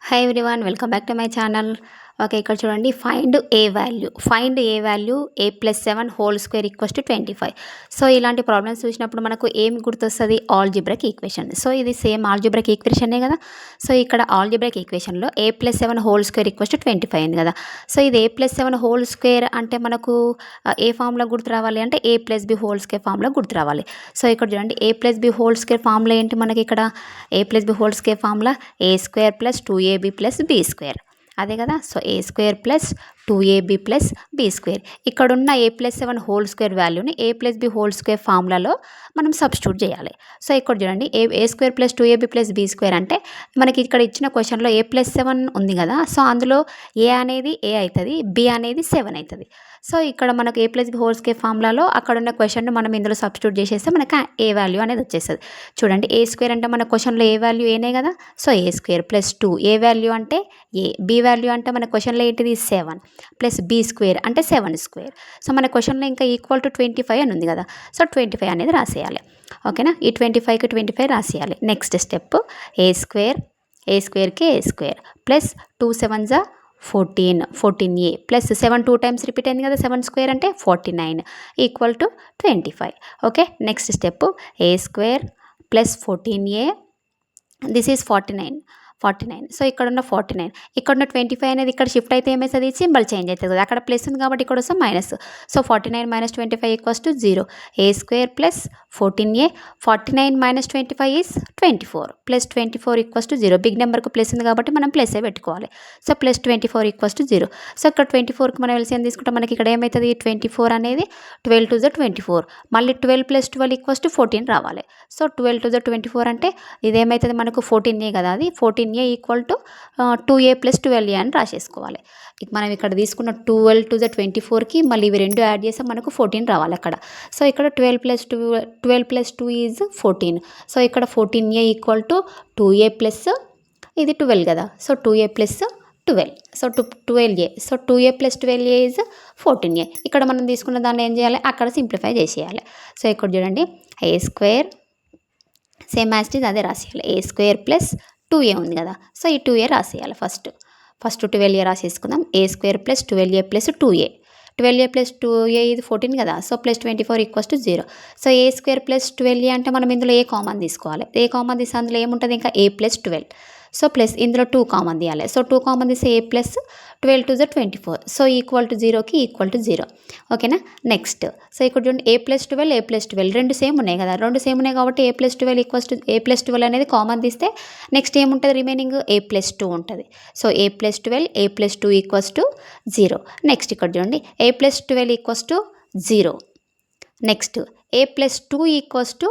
Hi everyone, welcome back to my channel. Okay, ఇక్కడ చూడండి, find a value a+7 whole square equals to 25. So ఇలాంటి problems చూసినప్పుడు మనకు ఏం గుర్తొస్తుంది? Algebraic equation. సో ఇది సేమ్ ఆల్జిబ్రాక్ ఈక్వేషనే కదా. సో ఇక్కడ ఆల్జిబ్రాక్ ఈక్వేషన్లో a+7 whole square equals to 25 అయింది కదా. సో ఇది a+7 హోల్ స్క్వేర్ అంటే మనకు ఏ ఫామ్లో గుర్తు రావాలి అంటే a+b హోల్ స్క్వేర్ ఫామ్లో గుర్తు రావాలి. సో ఇక్కడ చూడండి, a+b హోల్ స్క్వేర్ ఫామ్లో ఏంటి మనకి ఇక్కడ? a+b హోల్ స్క్వేర్ ఫామ్లో a² + 2ab + b², అదే కదా. So a² + 2ab + b². ఇక్కడున్న a+7 హోల్ స్క్వేర్ వాల్యూని a+b హోల్ స్క్వేర్ ఫార్ములాలో మనం సబ్స్టిట్యూట్ చేయాలి. సో ఇక్కడ చూడండి, a² + 2ab + b² అంటే మనకి ఇక్కడ ఇచ్చిన క్వశ్చన్లో a+7 ఉంది కదా. సో అందులో a అనేది a అవుతుంది, b అనేది 7 అవుతుంది. సో ఇక్కడ మనకు a+b హోల్ స్క్వేర్ ఫార్ములాలో అక్కడున్న క్వశ్చన్ను మనం ఇందులో సబ్స్టిట్యూట్ చేసేస్తే మనకు ఏ వాల్యూ అనేది వచ్చేస్తుంది. చూడండి, a² అంటే మన క్వశ్చన్లో ఏ వాల్యూ ఏనే కదా. సో a² + 2, ఏ వాల్యూ అంటే a, b వాల్యూ అంటే మన క్వశ్చన్లో ఏంటిది 7 + b² అంటే 7². సో మన క్వశ్చన్లో ఇంకా ఈక్వల్ టు 25 అని ఉంది కదా. సో 25 అనేది రాసేయాలి. ఓకేనా, ఈ 25కి 25 రాసేయాలి. నెక్స్ట్ స్టెప్, a²కి a² + 2 7 = 14, 14a + 7 2 టైమ్స్ రిపీట్ అయింది కదా. 7² అంటే 49 = 25. Okay, next step, a² + 14a, this is 49. So ఇక్కడున్న 49, ఇక్కడున్న 25 అనేది ఇక్కడ షిఫ్ట్ అయితే ఏమవుతుంది? సింబల్ చేంజ్ అవుతుంది కదా. అక్కడ ప్లస్ ఉంది కాబట్టి ఇక్కడ వస్తే minus. So 49 - 25 = 0. a² + 14a, 49 - 25 is 24, + 24 = 0. Big నెంబర్కు ప్లస్ ఉంది కాబట్టి మనం ప్లస్సే పెట్టుకోవాలి. సో +24 = 0. సో ఇక్కడ 24కి మనం ఎల్సిఎం తీసుకుంటే మనకి ఇక్కడ ఏమవుతుంది? 24 అనేది 12 × 24, మళ్ళీ 12 + 12 = 14 రావాలి. సో 12 × 24 అంటే ఇదేమవుతుంది మనకు 14a కదా. అది 14a = 2a + 12a అని రాసేసుకోవాలి. మనం ఇక్కడ తీసుకున్న 12 × 24కి మళ్ళీ ఇవి రెండు యాడ్ చేస్తే మనకు 14 రావాలి అక్కడ. సో ఇక్కడ 12 + 2 ఈజ్ 14. సో ఇక్కడ 14a = 2a + ఇది 12 కదా. So 2a + 12, so 12a. So 2a + 12a is 14a. ఇక్కడ మనం తీసుకున్న దాన్ని ఏం చేయాలి? అక్కడ సింప్లిఫై చేసేయాలి. సో ఇక్కడ చూడండి, a² same as it is అదే రాసేయాలి. a² + 2a ఉంది కదా. సో ఈ 2a రాసేయాలి. First 12a రాసేసుకుందాం. a² + 12a + 2a, 12a + 2a ఇది 14 కదా. సో +24 = 0. సో a² + 12a అంటే మనం ఇందులో ఏ కామన్ తీసుకోవాలి. ఏ కామన్ తీస్తే అందులో ఏముంటుంది? ఇంకా a + 12. సో ప్లస్ ఇందులో 2 కామన్ తీయాలి. సో 2 కామన్ తీస్తే a + 12 × 24, సో =0కి =0. ఓకేనా. నెక్స్ట్, సో ఇక్కడ చూడండి, a + 12 a + 12 రెండు సేమ్ ఉన్నాయి కదా. రెండు సేమ్ ఉన్నాయి కాబట్టి a + 12 అనేది కామన్ తీస్తే నెక్స్ట్ ఏముంటుంది? రిమైనింగ్ a + 2 ఉంటుంది. So a + 12 a + 2 = 0. నెక్స్ట్ ఇక్కడ చూడండి, a + 12 = 0. Next a + 2 =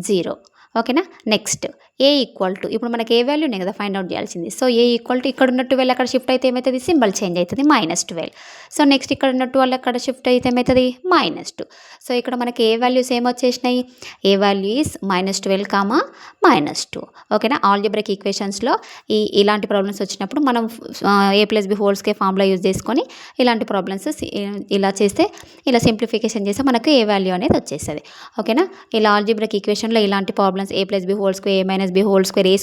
0. ఓకేనా. నెక్స్ట్ a = ఇప్పుడు మనకి ఏ వాల్యూ ఉన్నాయి కదా ఫైండ్ అవుట్ చేయాల్సింది. సో a = ఇక్కడ ఉన్న 12 అక్కడ షిఫ్ట్ అయితే ఏమవుతుంది? సింబల్ చేంజ్ అవుతుంది, -12. సో నెక్స్ట్ ఇక్కడ ఉన్న 12 అక్కడ షిఫ్ట్ అయితే ఏమవుతుంది? -2. సో ఇక్కడ మనకి ఏ వాల్యూస్ ఏమొచ్చేసినాయి? A value is -12, -2. ఓకేనా. ఆల్జిబ్రాక్ ఈక్వేషన్స్లో ఇలాంటి ప్రాబ్లమ్స్ వచ్చినప్పుడు మనం a+b whole square formula use చేసుకొని ఇలాంటి ప్రాబ్లమ్స్ ఇలా చేస్తే, ఇలా సింప్లిఫికేషన్ చేస్తే మనకు ఏ వాల్యూ అనేది వచ్చేస్తుంది. ఓకేనా. ఇలా ఆల్జిబ్రాక్ ఈక్వేషన్లో ఇలాంటి problems a+b whole square, a - b whole square, a²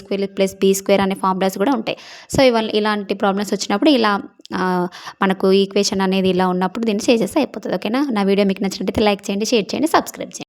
+ b² అనే ఫార్ములాస్ కూడా ఉంటాయి. సో ఇలాంటి ప్రాబ్లమ్స్ వచ్చినప్పుడు ఇలా మనకు ఈక్వేషన్ అనేది ఇలా ఉన్నప్పుడు దీన్ని చేసేస్తే అయిపోతుంది. ఓకేనా. నా వీడియో మీకు నచ్చినట్టయితే లైక్ చేయండి, షేర్ చేయండి, సబ్స్క్రైబ్ చేయండి.